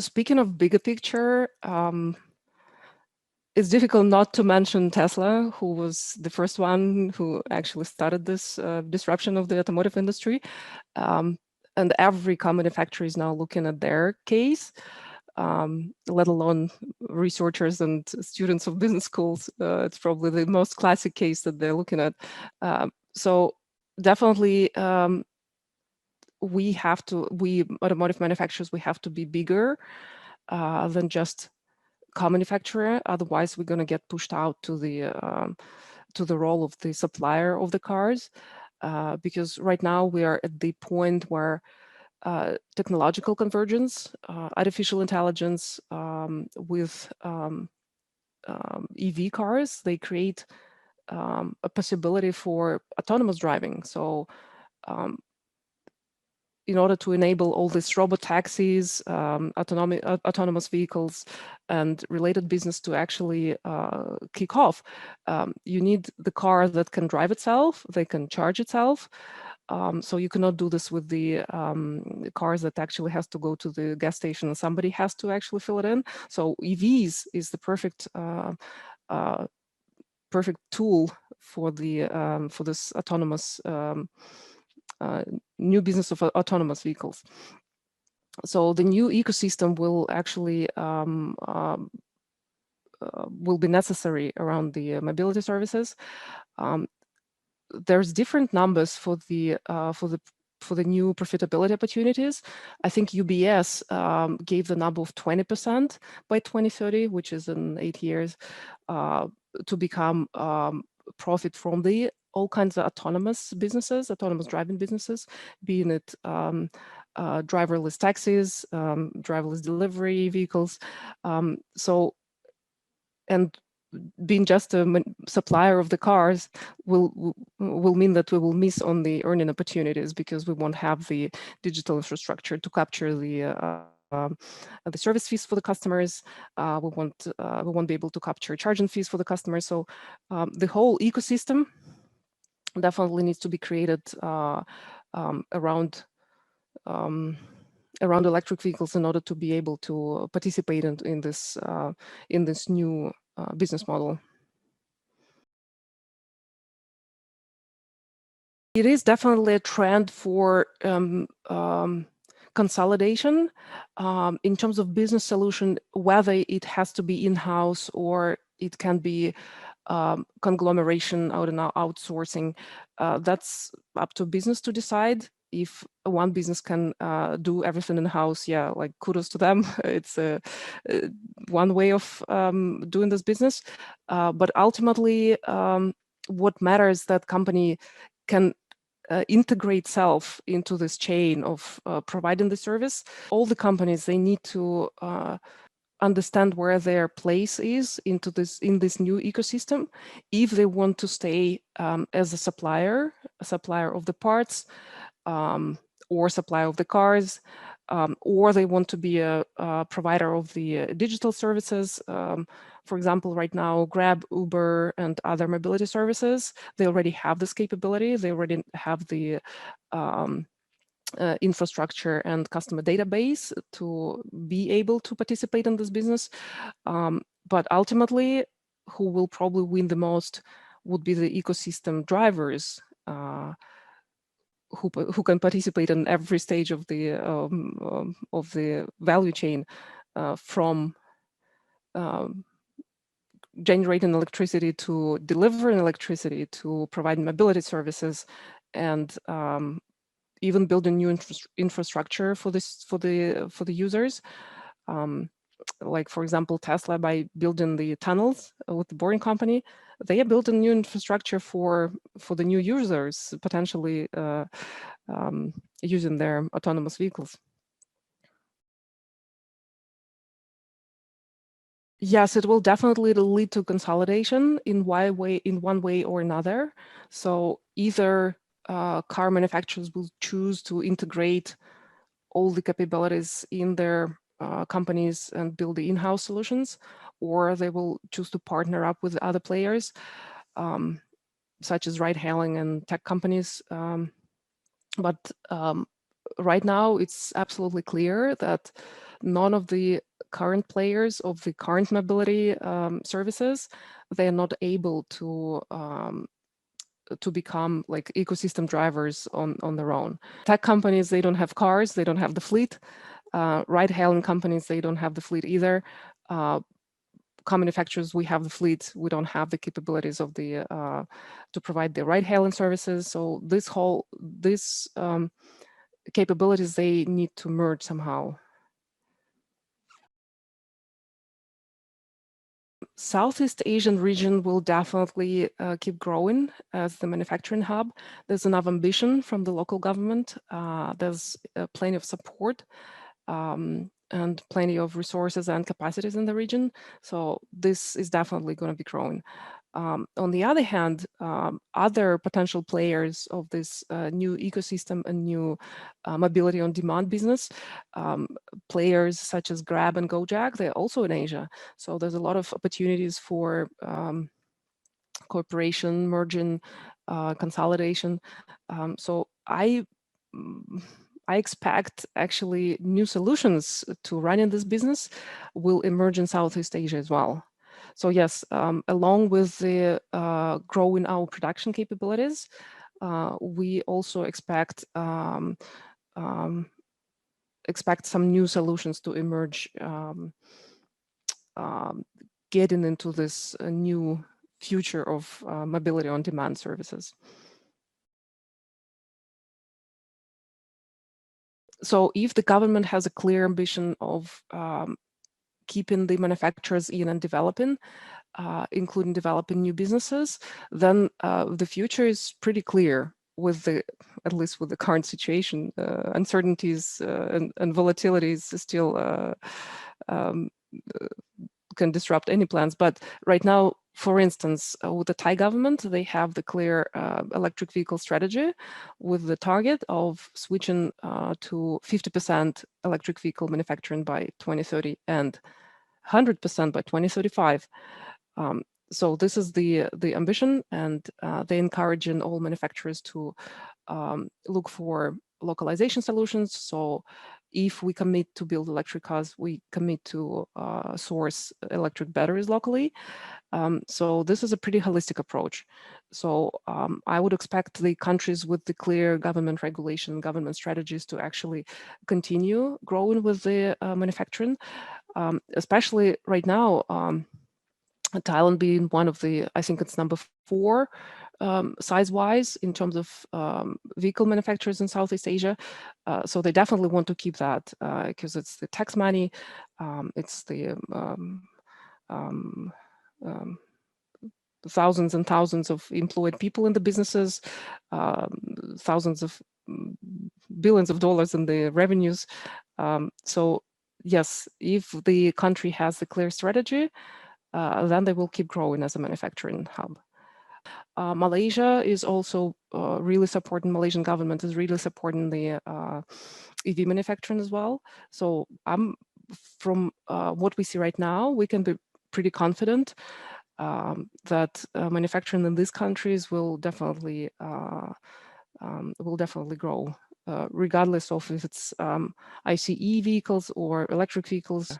speaking of bigger picture, it's difficult not to mention Tesla, who was the first one who actually started this disruption of the automotive industry. And every car manufacturer is now looking at their case, let alone researchers and students of business schools. It's probably the most classic case that they're looking at. So definitely, we automotive manufacturers, we have to be bigger than just car manufacturer. Otherwise, we're going to get pushed out to the role of the supplier of the cars, because right now we are at the point where technological convergence, artificial intelligence with EV cars, they create a possibility for autonomous driving. So in order to enable all these robot taxis, autonomous vehicles, and related business to actually kick off, you need the car that can drive itself, they can charge itself. So you cannot do this with the cars that actually has to go to the gas station and somebody has to actually fill it in. So EVs is the perfect tool for the for this autonomous new business of autonomous vehicles. So the new ecosystem will actually will be necessary around the mobility services. There's different numbers for the new profitability opportunities. I think UBS gave the number of 20% by 2030, which is in 8 years, to become profit from the all kinds of autonomous businesses, autonomous driving businesses, being it driverless taxis, driverless delivery vehicles. And being just a supplier of the cars will mean that we will miss on the earning opportunities because we won't have the digital infrastructure to capture the service fees for the customers. We won't be able to capture charging fees for the customers. So the whole ecosystem definitely needs to be created around electric vehicles in order to be able to participate in this new business model. It is definitely a trend for consolidation in terms of business solution, whether it has to be in-house or it can be conglomeration out and outsourcing. That's up to business to decide. If one business can do everything in-house, yeah, like kudos to them. It's one way of doing this business. But ultimately, what matters that company can integrate itself into this chain of providing the service. All the companies, they need to understand where their place is in this new ecosystem, if they want to stay as a supplier of the parts, or supplier of the cars, or they want to be a provider of the digital services. For example, right now, Grab, Uber, and other mobility services, they already have this capability. They already have the infrastructure and customer database to be able to participate in this business. But ultimately, who will probably win the most would be the ecosystem drivers, who can participate in every stage of the value chain, from generating electricity to delivering electricity to providing mobility services, and even building new infrastructure for the users. Like, for example, Tesla, by building the tunnels with the Boring Company, they are building new infrastructure for the new users, potentially using their autonomous vehicles. Yes, it will definitely lead to consolidation in one way or another. So either car manufacturers will choose to integrate all the capabilities in their companies and build the in-house solutions, or they will choose to partner up with other players, such as ride-hailing and tech companies. But right now, it's absolutely clear that none of the current players of the current mobility services, they are not able to become like ecosystem drivers on their own. Tech companies, they don't have cars, they don't have the fleet. Ride-hailing companies, they don't have the fleet either. Car manufacturers, we have the fleet, we don't have the capabilities of the to provide the ride-hailing services. So these capabilities, they need to merge somehow. Southeast Asian region will definitely keep growing as the manufacturing hub. There's enough ambition from the local government. There's plenty of support and plenty of resources and capacities in the region. So this is definitely going to be growing. On the other hand, other potential players of this new ecosystem and new mobility on demand business, players such as Grab and Gojek, they're also in Asia. So there's a lot of opportunities for cooperation, merging, consolidation. So I expect actually new solutions to running this business will emerge in Southeast Asia as well. So yes, along with the growing our production capabilities, we also expect some new solutions to emerge, getting into this new future of mobility on demand services. So if the government has a clear ambition of keeping the manufacturers in and developing, including developing new businesses, then the future is pretty clear with at least with the current situation. Uncertainties and volatilities still can disrupt any plans. But right now, for instance, with the Thai government, they have the clear electric vehicle strategy with the target of switching to 50% electric vehicle manufacturing by 2030 and 100% by 2035. So this is the ambition, and they encouraging all manufacturers to look for localization solutions. So if we commit to build electric cars, we commit to source electric batteries locally. So this is a pretty holistic approach. So I would expect the countries with the clear government regulation, government strategies to actually continue growing with the manufacturing, especially right now. Thailand being one of the, I think it's number 4 size-wise in terms of vehicle manufacturers in Southeast Asia. So they definitely want to keep that because it's the tax money, it's the thousands and thousands of employed people in the businesses, thousands of billions of dollars in the revenues. So yes, if the country has a clear strategy, then they will keep growing as a manufacturing hub. Malaysia is also really supporting, Malaysian government is really supporting the EV manufacturing as well. So from what we see right now, we can be pretty confident that manufacturing in these countries will definitely grow, regardless of if it's ICE vehicles or electric vehicles.